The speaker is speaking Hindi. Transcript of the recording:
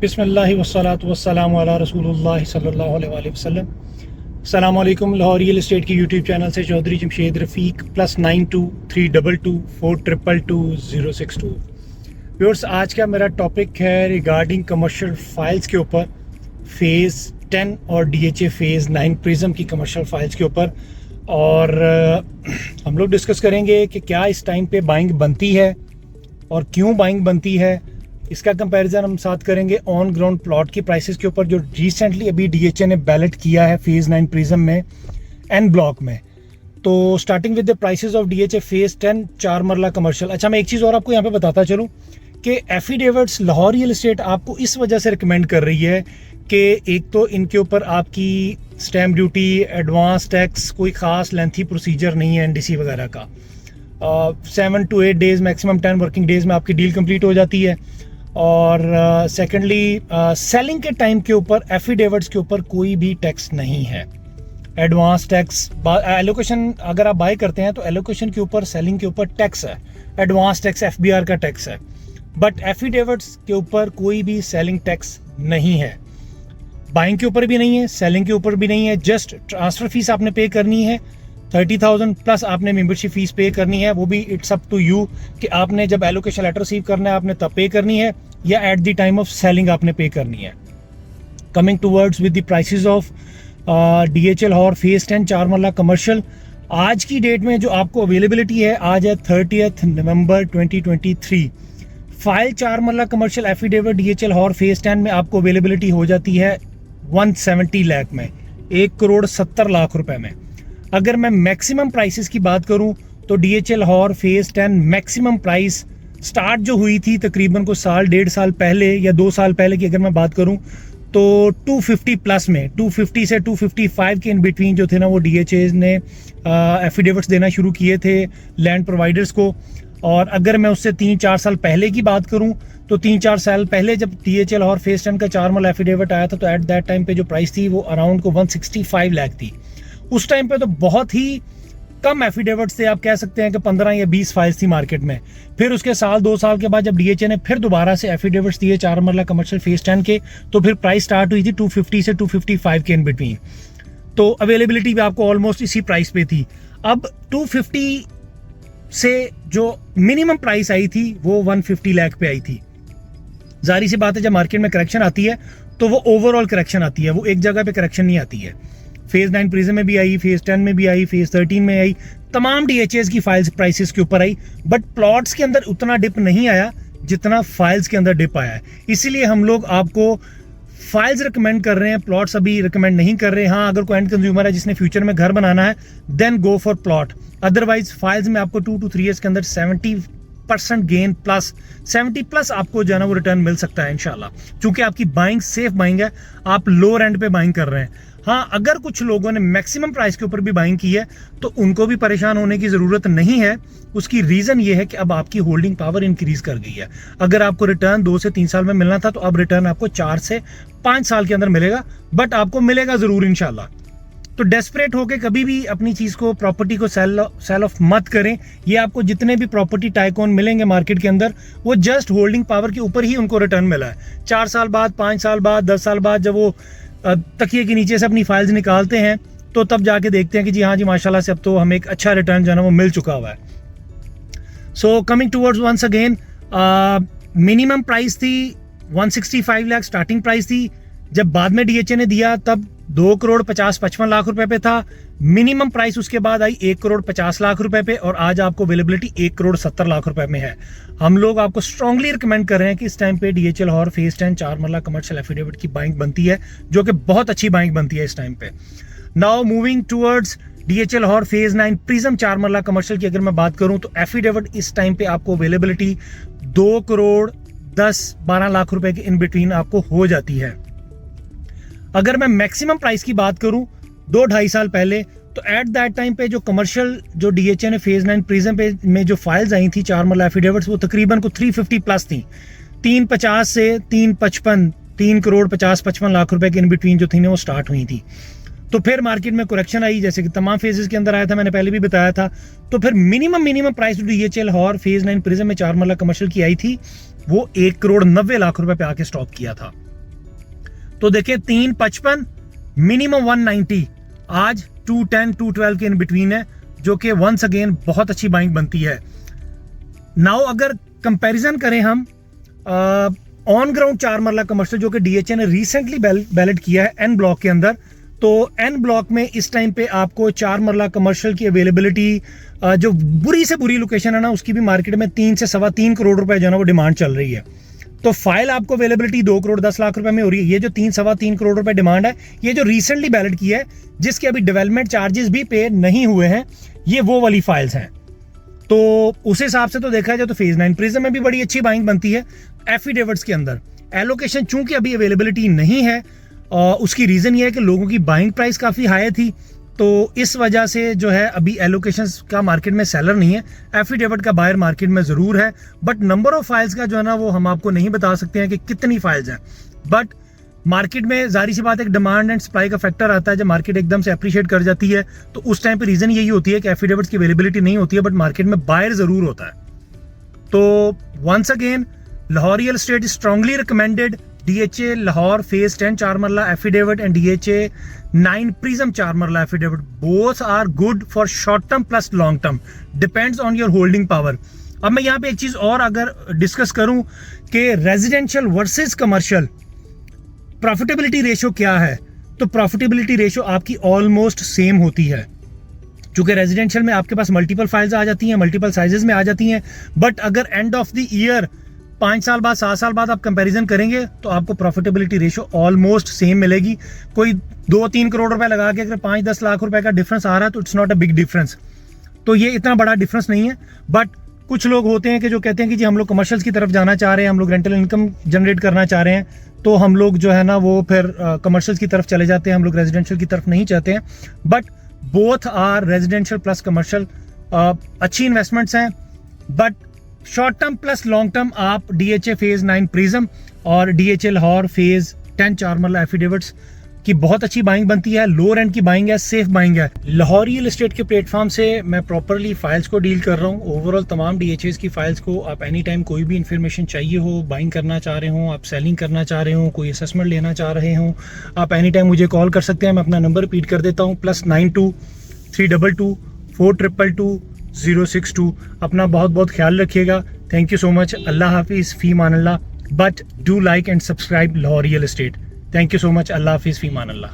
बिस्मिल्लाहि वस्सलातु वस्सलामु अला रसूलुल्लाहि सल्लल्लाहु अलैहि वसल्लम। अस्सलाम वालेकुम। लाहौर रियल एस्टेट की यूट्यूब चैनल से चौधरी जमशेद रफ़ीक +9232222062। व्यूअर्स, आज का मेरा टॉपिक है रिगार्डिंग कमर्शियल फाइल्स के ऊपर, फ़ेज़ 10 और DHA फ़ेज़ 9 प्रिज्म की कमर्शियल फाइल्स के ऊपर। और हम लोग डिस्कस करेंगे कि क्या इस टाइम पे बाइंग बनती है और क्यों बाइंग बनती है। इसका कंपैरिजन हम साथ करेंगे ऑन ग्राउंड प्लॉट की प्राइसेस के ऊपर जो रिसेंटली अभी DHA ने बैलेट किया है फ़ेज़ 9 प्रिज्म में एन ब्लॉक में। तो starting with the prices of DHA phase 10 4 मरला कमर्शियल। अच्छा, मैं एक चीज़ और आपको यहाँ पे बताता चलूँ कि एफिडेविट्स लाहौर रियल एस्टेट आपको इस वजह से रिकमेंड कर रही है कि एक तो इनके ऊपर आपकी स्टैम्प ड्यूटी, एडवांस टैक्स, कोई ख़ास लेंथी प्रोसीजर नहीं है NDC वगैरह का। 7 to 8 days, maximum 10 working days में आपकी डील कंप्लीट हो जाती है। और सेकेंडली सेलिंग के टाइम के ऊपर एफिडेविट्स के ऊपर कोई भी टैक्स नहीं है। एडवांस टैक्स, एलोकेशन अगर आप बाय करते हैं तो एलोकेशन के ऊपर, सेलिंग के ऊपर टैक्स है, एडवांस टैक्स FBR का टैक्स है, बट एफिडेविट्स के ऊपर कोई भी सेलिंग टैक्स नहीं है। बाइंग के ऊपर भी नहीं है, सेलिंग के ऊपर भी नहीं है। जस्ट ट्रांसफ़र फीस आपने पे करनी है 30,000 प्लस आपने मेंबरशिप फीस पे करनी है। वो भी इट्स अप टू यू कि आपने जब एलोकेशन लेटर रिसीव करना है आपने तब पे करनी है या at the time of selling आपने पे करनी है। Coming towards with the prices of DHA Lahore phase 10 4 मरला कमर्शियल। आज की डेट में जो आपको अवेलेबिलिटी है, आज है 30 नवंबर 2023। फाइल 4 मरला commercial affidavit DHA Lahore phase 10 में आपको अवेलेबिलिटी हो जाती है 170 लाख में, 1,70,00,000 रुपए में। अगर मैं मैक्सिमम प्राइसेस की बात करूं तो DHA Lahore phase 10 maximum price start जो हुई थी तकरीबन को साल 1.5 साल पहले या 2 साल पहले की अगर मैं बात करूं तो 250 प्लस में, 250 से 255 के इन बिटवीन जो थे ना, वो DHA ने एफिडेविट्स देना शुरू किए थे लैंड प्रोवाइडर्स को। और अगर मैं उससे 3-4 साल पहले की बात करूं तो 3-4 साल पहले जब DHA लाहौर फ़ेज़ 10 का 4 मरला एफिडेविट आया था तो एट दैट टाइम पे जो प्राइस थी वो अराउंड को 165 लाख थी। उस टाइम पे तो बहुत ही कम एफिडेविट्स थे, आप कह सकते हैं कि 15 या 20 फाइल्स थी मार्केट में। फिर उसके साल 2 साल के बाद जब DHA ने फिर दोबारा से एफिडेविट्स दिए 4 मरला कमर्शियल फ़ेज़ 10 के, तो फिर प्राइस स्टार्ट हुई थी 250 से 255 के इन बिटवीन। तो अवेलेबिलिटी भी आपको ऑलमोस्ट इसी प्राइस पे थी। अब 250 से जो मिनिमम प्राइस आई थी वो 150 लाख पे आई थी। जाहिर सी बात है, जब मार्केट में करेक्शन आती है तो वो ओवरऑल करेक्शन आती है, वो एक जगह पे करेक्शन नहीं आती है। फ़ेज़ 9 प्रिज्म में भी आई, फ़ेज़ 10 में भी आई, फ़ेज़ 13 में आई, तमाम DHAs की फाइल्स प्राइसेस के ऊपर आई, बट प्लॉट्स के अंदर उतना डिप नहीं आया जितना फाइल्स के अंदर डिप आया है। इसीलिए हम लोग आपको फाइल्स रिकमेंड कर रहे हैं, प्लॉट्स अभी रिकमेंड नहीं कर रहे। हाँ, अगर कोई एंड कंज्यूमर है जिसने फ्यूचर में घर बनाना है then go for plot. Otherwise files में आपको 2 to 3 ईयर्स के अंदर 70% गेन प्लस 70 प्लस आपको जो है ना वो रिटर्न मिल सकता है इंशाल्लाह, क्योंकि आपकी बाइंग सेफ बाइंग है, आप लोअर एंड पे बाइंग कर रहे हैं। हाँ, अगर कुछ लोगों ने मैक्सिमम प्राइस के ऊपर भी बाइंग की है तो उनको भी परेशान होने की ज़रूरत नहीं है। उसकी रीज़न ये है कि अब आपकी होल्डिंग पावर इंक्रीज़ कर गई है। अगर आपको रिटर्न 2 से 3 साल में मिलना था तो अब रिटर्न आपको 4 से 5 साल के अंदर मिलेगा, बट आपको मिलेगा ज़रूर इंशाल्लाह। तो डेस्परेट होके कभी भी अपनी चीज़ को, प्रॉपर्टी को सेल ऑफ मत करें। ये आपको जितने भी प्रॉपर्टी टाइकॉन मिलेंगे मार्केट के अंदर वो जस्ट होल्डिंग पावर के ऊपर ही उनको रिटर्न मिला है। 4 साल बाद, 5 साल बाद, 10 साल बाद जब वो तकिए के नीचे से अपनी फाइल्स निकालते हैं तो तब जाके देखते हैं कि जी हाँ जी माशाल्लाह से अब तो हमें एक अच्छा रिटर्न जो है ना वो मिल चुका हुआ है। So coming towards once again, minimum price थी 165 लाख स्टार्टिंग प्राइस थी। जब बाद में DHA ने दिया तब 2,50,55,00,000 रुपए पे था। मिनिमम प्राइस उसके बाद आई 1,50,00,000 रुपए पे और आज आपको अवेलेबिलिटी 1,70,00,000 रुपए में है। हम लोग आपको स्ट्रांगली रिकमेंड कर रहे हैं कि इस टाइम पे DHA लाहौर फ़ेज़ 10 4 मरला कमर्शियल एफिडेविट की बाइंग बनती है, जो कि बहुत अच्छी बाइंग बनती है इस टाइम पे। Now moving towards DHA Lahore phase 9 prism 4 मरला कमर्शियल की अगर मैं बात करूं तो एफिडेविट इस टाइम पे आपको अवेलेबिलिटी 2,10,12 लाख रुपए के इन बिटवीन आपको हो जाती है। अगर मैं मैक्सिमम प्राइस की बात करूं 2-2.5 साल पहले तो एट दैट टाइम पे जो कमर्शियल जो DHA ने फ़ेज़ 9 प्रिज्म पे में जो फाइल्स आई थी 4 मरला एफिडेविट्स वो तकरीबन को 350 प्लस थी। 350 से 355, 3,50,55,00,000 रुपए के इन बिटवीन जो थी ना वो स्टार्ट हुई थी। तो फिर मार्केट में करेक्शन आई, जैसे कि तमाम फेजेस के अंदर आया था, मैंने पहले भी बताया था। तो फिर minimum price DHA Lahore phase 9 prism में 4 मरला कमर्शियल की आई थी, वो 1,90,00,000 रुपए पे आके स्टॉप किया था। तो देखें 355 मिनिमम 190, आज 210 212 के इन बिटवीन है, जो कि वंस अगेन बहुत अच्छी बाइंग बनती है। नाउ अगर कंपैरिजन करें हम ऑन ग्राउंड 4 मरला कमर्शियल जो कि डीएचए ने रिसेंटली बैलेट किया है एन ब्लॉक के अंदर, तो एन ब्लॉक में इस टाइम पे आपको 4 मरला कमर्शियल की अवेलेबिलिटी जो बुरी से बुरी लोकेशन है ना, उसकी भी मार्केट में 3 से 3.25 करोड़ रुपए जो है ना वो डिमांड चल रही है। तो फाइल आपको अवेलेबिलिटी 2 करोड़ 10 लाख रुपए में हो रही है। ये जो 3-3.25 करोड़ रुपए डिमांड है, ये जो रिसेंटली बैलेट किया है, जिसके अभी डेवलपमेंट चार्जेस भी पे नहीं हुए हैं, ये वो वाली फाइल्स हैं। तो उस हिसाब से तो देखा जाए तो फेज 9 प्रिज्म में भी बड़ी अच्छी बाइंग बनती है। एफिडेविट्स के अंदर एलोकेशन चूंकि अभी अवेलेबिलिटी नहीं है, उसकी रीजन ये है कि लोगों की बाइंग प्राइस काफी हाई थी, तो इस वजह से जो है अभी एलोकेशंस का मार्केट में सेलर नहीं है। एफिडेविट का बायर मार्केट में जरूर है, बट नंबर ऑफ फाइल्स का जो है ना वो हम आपको नहीं बता सकते हैं कि कितनी फाइल्स हैं। बट मार्केट में जाहिर सी बात है, डिमांड एंड सप्लाई का फैक्टर आता है। जब मार्केट एकदम से अप्रिशिएट कर जाती है तो उस टाइम पे रीजन यही होती है कि एफिडेविट्स की अवेलेबिलिटी नहीं होती है, बट मार्केट में बायर जरूर होता है। तो once again Lahore real estate is strongly recommended. DHA Lahore phase 10 4 marla affidavit and DHA 9 prism 4 marla affidavit, both are good for short term plus long term, depends on your holding power. अब मैं यहाँ पे एक चीज और अगर डिस्कस करूं कि residential versus commercial profitability ratio क्या है, तो प्रॉफिटेबिलिटी रेशियो आपकी ऑलमोस्ट सेम होती है। चूंकि रेजिडेंशियल में आपके पास मल्टीपल फाइल्स आ जाती हैं, मल्टीपल साइजेस में आ जाती हैं, बट अगर एंड ऑफ द ईयर 5 साल बाद 7 साल बाद आप कंपैरिजन करेंगे तो आपको प्रॉफिटेबिलिटी रेशियो ऑलमोस्ट सेम मिलेगी। कोई 2-3 करोड़ रुपए लगा के अगर 5-10 लाख रुपए का डिफरेंस आ रहा है तो it's not a big difference. तो ये इतना बड़ा डिफरेंस नहीं है। बट कुछ लोग होते हैं कि जो कहते हैं कि जी हम लोग कमर्शियल्स की तरफ जाना चाह रहे हैं, हम लोग रेंटल इनकम जनरेट करना चाह रहे हैं, तो हम लोग जो है ना वो फिर कमर्शियल्स की तरफ चले जाते हैं, हम लोग रेजिडेंशियल की तरफ नहीं चाहते हैं। But both are residential plus commercial अच्छी इन्वेस्टमेंट्स हैं, but short term plus long term आप डीएचए फेज 9 प्रिज्म और डीएचए लाहौर फेज 10 4 मरला एफिडेविट्स की बहुत अच्छी बाइंग बनती है। लो रेंट की बाइंग है, सेफ बाइंग है। लाहौर रियल एस्टेट के प्लेटफॉर्म से मैं प्रॉपरली फाइल्स को डील कर रहा हूँ। ओवरऑल तमाम डीएचएस की फाइल्स को आप एनी टाइम कोई भी इन्फॉर्मेशन चाहिए हो, बाइंग करना चाह रहे हो, आप सेलिंग करना चाह रहे हो, कोई असेसमेंट लेना चाह रहे हो, आप एनी टाइम मुझे कॉल कर सकते हैं। मैं अपना नंबर रिपीट कर देता हूँ, +92 322 422 062। अपना बहुत बहुत ख्याल रखिएगा। Thank you so much. अल्लाह हाफिज़, फी मान अल्लाह। But do like and subscribe Lahore real estate. Thank you so much. अल्लाह हाफिज़, फी मान अल्लाह।